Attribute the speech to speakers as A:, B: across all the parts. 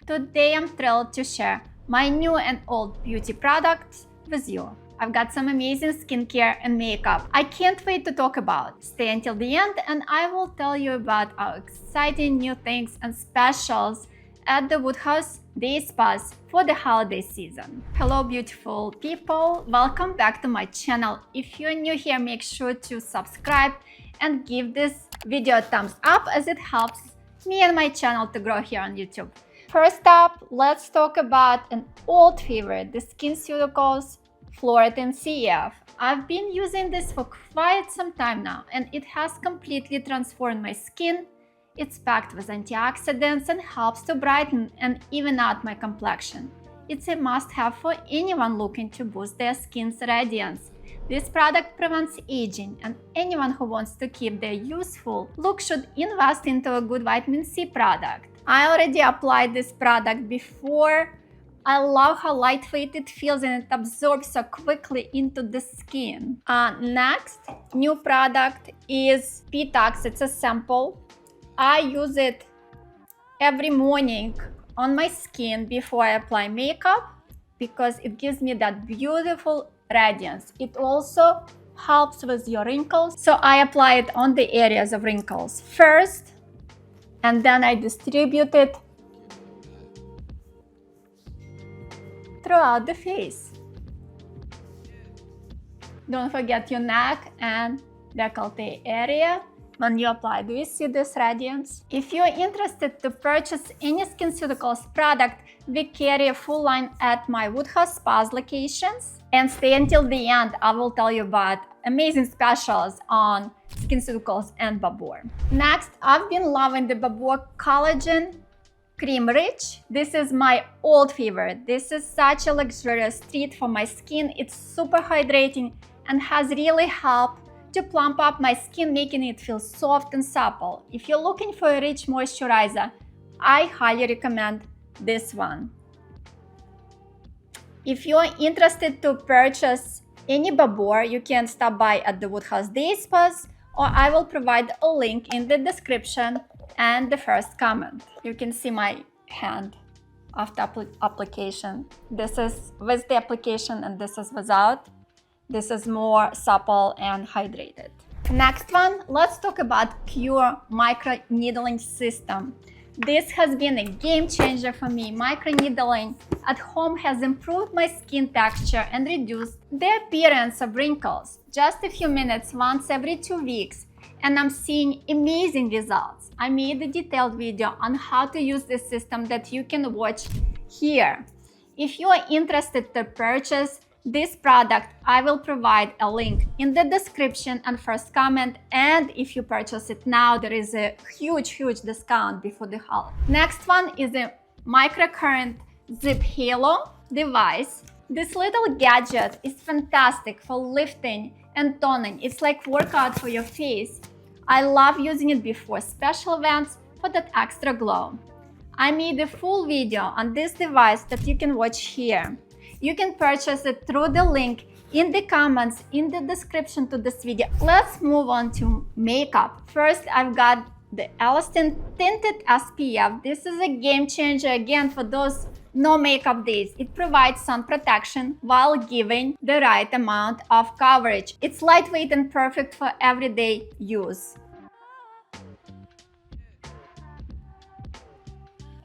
A: Today I'm thrilled to share my new and old beauty products with you. I've got some amazing skincare and makeup I can't wait to talk about. Stay until the end and I will tell you about our exciting new things and specials at the Woodhouse Day Spas for the holiday season. Hello beautiful people, welcome back to my channel. If you're new here, make sure to subscribe and give this video a thumbs up as it helps me and my channel to grow here on YouTube. First up, let's talk about an old favorite, the SkinCeuticals Floretin CF. I've been using this for quite some time now and it has completely transformed my skin. It's packed with antioxidants and helps to brighten and even out my complexion. It's a must-have for anyone looking to boost their skin's radiance. This product prevents aging, and anyone who wants to keep their youthful look should invest into a good vitamin C product. I already applied this product before. I love how lightweight it feels and it absorbs so quickly into the skin. Next, new product is Petox. It's a sample. I use it every morning on my skin before I apply makeup because it gives me that beautiful radiance. It also helps with your wrinkles. So I apply it on the areas of wrinkles first and then I distribute it throughout the face. Don't forget your neck and décolleté area when you apply. Do you see this radiance? If you're interested to purchase any SkinCeuticals product, we carry a full line at my Woodhouse Spas locations. And stay until the end, I will tell you about amazing specials on SkinCeuticals and Babor. Next, I've been loving the Babor Collagen Cream Rich. This is my old favorite. This is such a luxurious treat for my skin. It's super hydrating and has really helped to plump up my skin, making it feel soft and supple. If you're looking for a rich moisturizer, I highly recommend this one. If you're interested to purchase any Babor, you can stop by at the Woodhouse Day Spas, or I will provide a link in the description and the first comment. You can see my hand after application. This is with the application and this is without. This is more supple and hydrated. Next one, let's talk about Qure Micro needling system. This has been a game changer for me. Microneedling at home has improved my skin texture and reduced the appearance of wrinkles. Just a few minutes once every 2 weeks, and I'm seeing amazing results. I made a detailed video on how to use this system that you can watch here. If you are interested to purchase this product, I will provide a link in the description and first comment, and if you purchase it now, there is a huge discount before the holiday. Next one is a microcurrent zip halo device. This little gadget is fantastic for lifting and toning. It's like workout for your face. I love using it before special events for that extra glow. I made a full video on this device that you can watch here. You can purchase it through the link in the comments in the description to this video. Let's move on to makeup. First, I've got the Elastin Tinted SPF. This is a game changer again for those no makeup days. It provides sun protection while giving the right amount of coverage. It's lightweight and perfect for everyday use.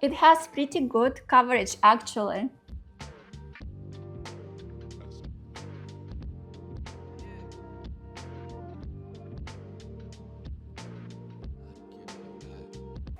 A: It has pretty good coverage actually.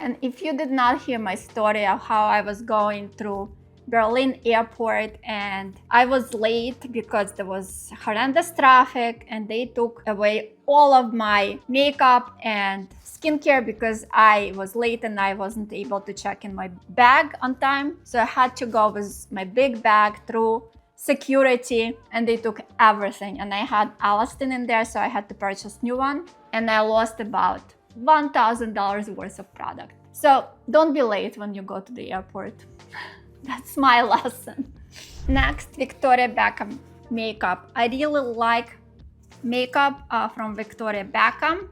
A: And if you did not hear my story of how I was going through Berlin airport and I was late because there was horrendous traffic and they took away all of my makeup and skincare because I was late and I wasn't able to check in my bag on time. So I had to go with my big bag through security and they took everything. And I had Elastin in there, so I had to purchase new one. And I lost about $1,000 worth of product. So don't be late when you go to the airport. That's my lesson. Next, Victoria Beckham makeup. I really like makeup from Victoria Beckham.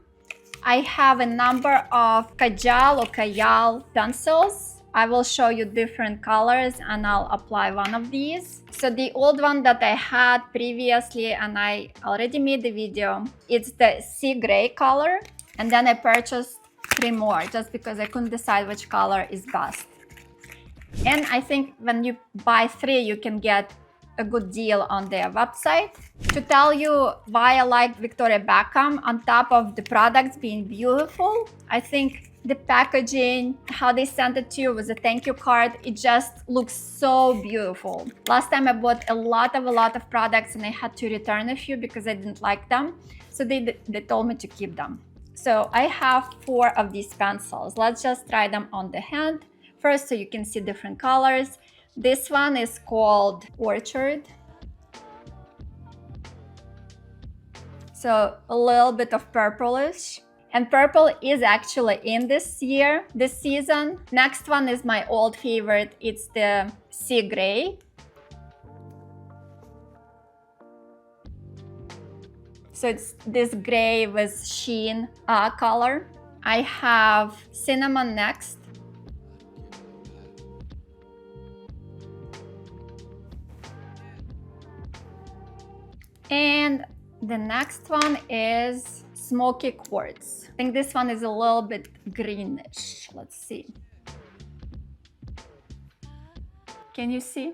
A: I have a number of Kajal or Kajal pencils I will show you different colors and I'll apply one of these. So the old one that I had previously, and I already made the video, it's the sea gray color. And then I purchased 3 more just because I couldn't decide which color is best. And I think when you buy 3, you can get a good deal on their website. To tell you why I like Victoria Beckham, on top of the products being beautiful, I think the packaging, how they sent it to you with a thank you card, it just looks so beautiful. Last time I bought a lot of products and I had to return a few because I didn't like them. So they told me to keep them. So I have 4 of these pencils. Let's just try them on the hand first so you can see different colors. This one is called Orchard. So a little bit of purplish. And purple is actually in this season. Next one is my old favorite. It's the sea gray. So it's this gray with sheen color. I have cinnamon next. And the next one is smoky quartz. I think this one is a little bit greenish. Let's see. Can you see?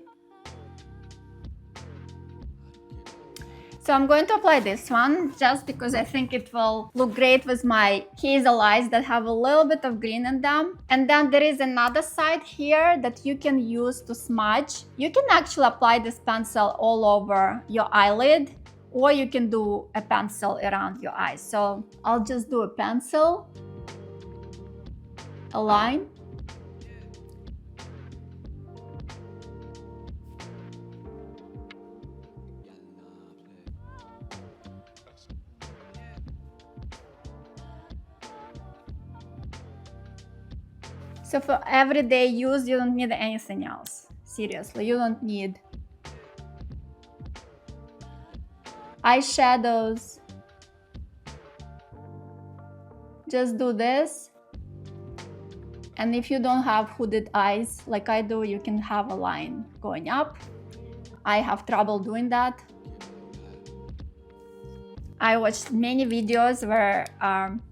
A: So I'm going to apply this one just because I think it will look great with my hazel eyes that have a little bit of green in them. And then there is another side here that you can use to smudge. You can actually apply this pencil all over your eyelid, or you can do a pencil around your eyes. So I'll just do a pencil, a line. So for everyday use, you don't need anything else. Seriously, you don't need eyeshadows. Just do this. And if you don't have hooded eyes like I do, you can have a line going up. I have trouble doing that. I watched many videos where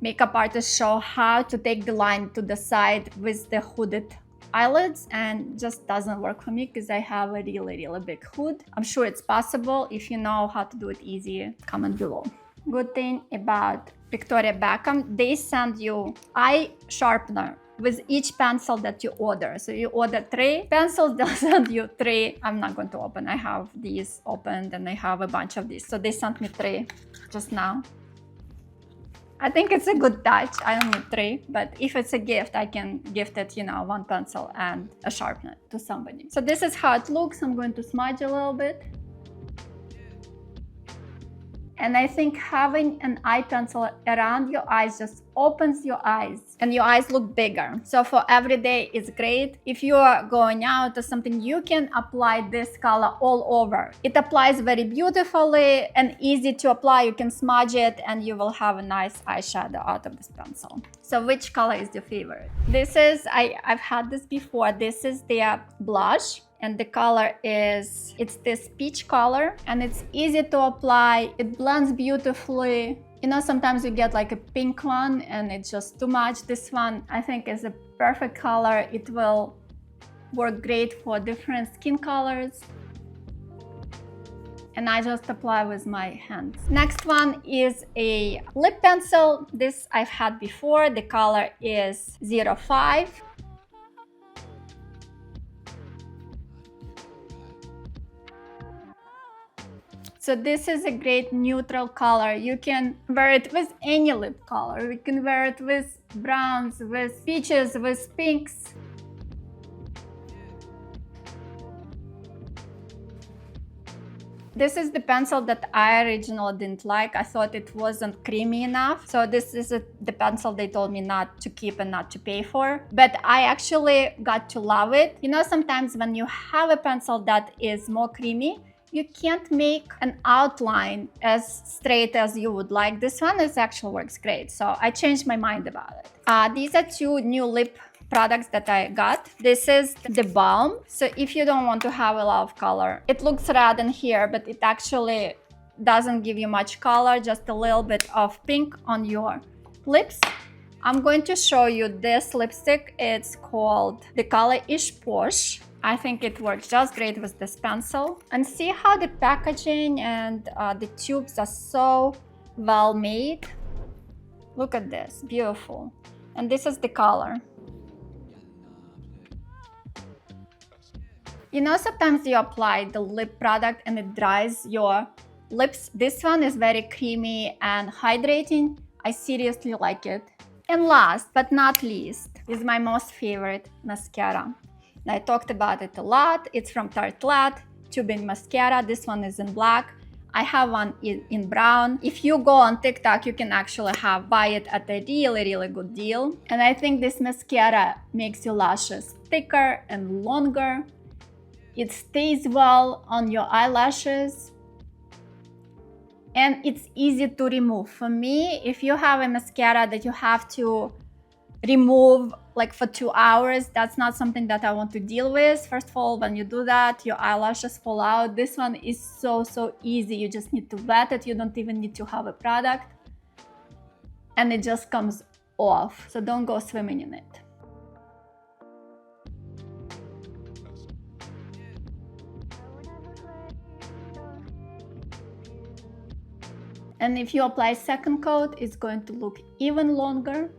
A: makeup artists show how to take the line to the side with the hooded eyelids, and just doesn't work for me because I have a really big hood. I'm sure it's possible. If you know how to do it easy, comment below. Good thing about Victoria Beckham, they send you eye sharpener with each pencil that you order. So you order 3 pencils, they'll send you 3. I'm not going to open. I have these opened and I have a bunch of these. So they sent me 3 just now. I think it's a good touch. I don't need 3, but if it's a gift, I can gift it, 1 pencil and a sharpener to somebody. So this is how it looks. I'm going to smudge a little bit. And I think having an eye pencil around your eyes just opens your eyes and your eyes look bigger. So for every day, it's great. If you are going out or something, you can apply this color all over. It applies very beautifully and easy to apply. You can smudge it and you will have a nice eyeshadow out of this pencil. So which color is your favorite? This is, I've had this before. This is their blush. And the color is, it's this peach color and it's easy to apply. It blends beautifully. Sometimes you get like a pink one and it's just too much. This one I think is a perfect color. It will work great for different skin colors. And I just apply with my hands. Next one is a lip pencil. This I've had before. The color is 05. So this is a great neutral color. You can wear it with any lip color. You can wear it with browns, with peaches, with pinks. This is the pencil that I originally didn't like. I thought it wasn't creamy enough. So this is the pencil they told me not to keep and not to pay for. But I actually got to love it. Sometimes when you have a pencil that is more creamy, you can't make an outline as straight as you would like. This one actually works great. So I changed my mind about it. These are 2 new lip products that I got. This is the balm. So if you don't want to have a lot of color, it looks red in here, but it actually doesn't give you much color, just a little bit of pink on your lips. I'm going to show you this lipstick. It's called, the color is Posh. I think it works just great with this pencil. And see how the packaging and the tubes are so well made. Look at this, beautiful. And this is the color. You know, sometimes you apply the lip product and it dries your lips. This one is very creamy and hydrating. I seriously like it. And last but not least is my most favorite mascara. And I talked about it a lot. It's from Tartelette, tubing mascara. This one is in black. I have one in brown. If you go on TikTok, you can actually buy it at a really good deal. And I think this mascara makes your lashes thicker and longer. It stays well on your eyelashes. And it's easy to remove. For me, if you have a mascara that you have to remove like for 2 hours, that's not something that I want to deal with. First of all, when you do that, your eyelashes fall out. This one is so easy. You just need to wet it. You don't even need to have a product. And it just comes off. So don't go swimming in it. And if you apply second coat, it's going to look even longer.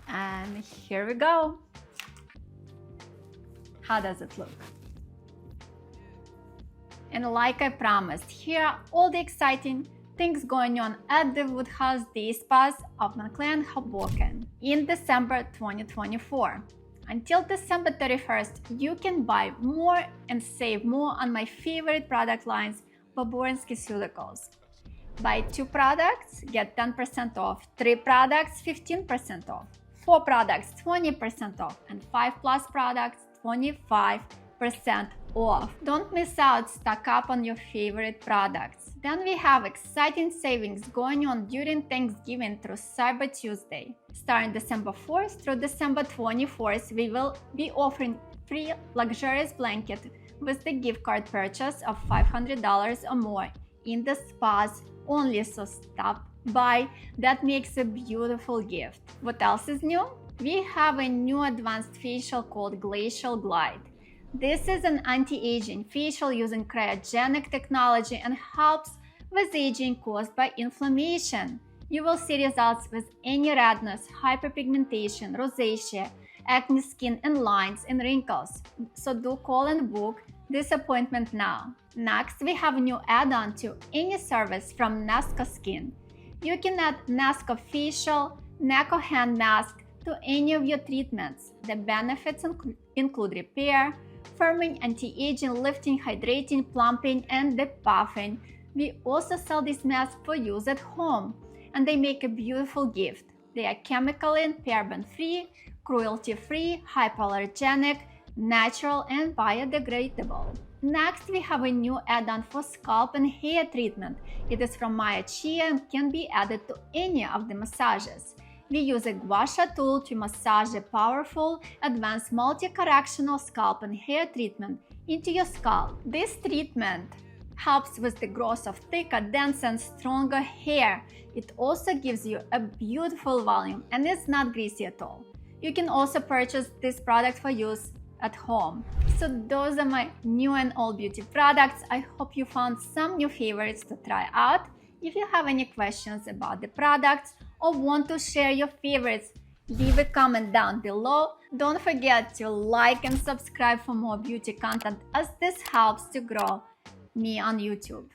A: And here we go. How does it look? And like I promised, here are all the exciting things going on at the Woodhouse Day Spas of Montclair and Hoboken in December 2024. Until December 31st, you can buy more and save more on my favorite product lines, Babor and SkinCeuticals. Buy 2 products, get 10% off, 3 products, 15% off. 4 products, 20% off, and 5+ products, 25% off. Don't miss out, stock up on your favorite products. Then we have exciting savings going on during Thanksgiving through Cyber Tuesday. Starting December 4th through December 24th, we will be offering free luxurious blanket with the gift card purchase of $500 or more in the spas only, so stop by. That makes a beautiful gift. What else is new? We have a new advanced facial called Glacial Glide. This is an anti-aging facial using cryogenic technology and helps with aging caused by inflammation. You will see results with any redness, hyperpigmentation, rosacea, acne skin, and lines and wrinkles. So do call and book this appointment now. Next, we have a new add-on to any service from Nasco Skin. You can add Nasco facial, neck or hand mask to any of your treatments. The benefits include repair, firming, anti-aging, lifting, hydrating, plumping, and depuffing. We also sell these masks for use at home, and they make a beautiful gift. They are chemical and paraben-free, cruelty-free, hypoallergenic, natural, and biodegradable. Next, we have a new add-on for scalp and hair treatment. It is from Maya Chia and can be added to any of the massages. We use a gua sha tool to massage a powerful, advanced multi-correctional scalp and hair treatment into your scalp. This treatment helps with the growth of thicker, denser, and stronger hair. It also gives you a beautiful volume and is not greasy at all. You can also purchase this product for use at home. So those are my new and old beauty products. I hope you found some new favorites to try out. If you have any questions about the products or want to share your favorites, leave a comment down below. Don't forget to like and subscribe for more beauty content, as this helps to grow me on YouTube.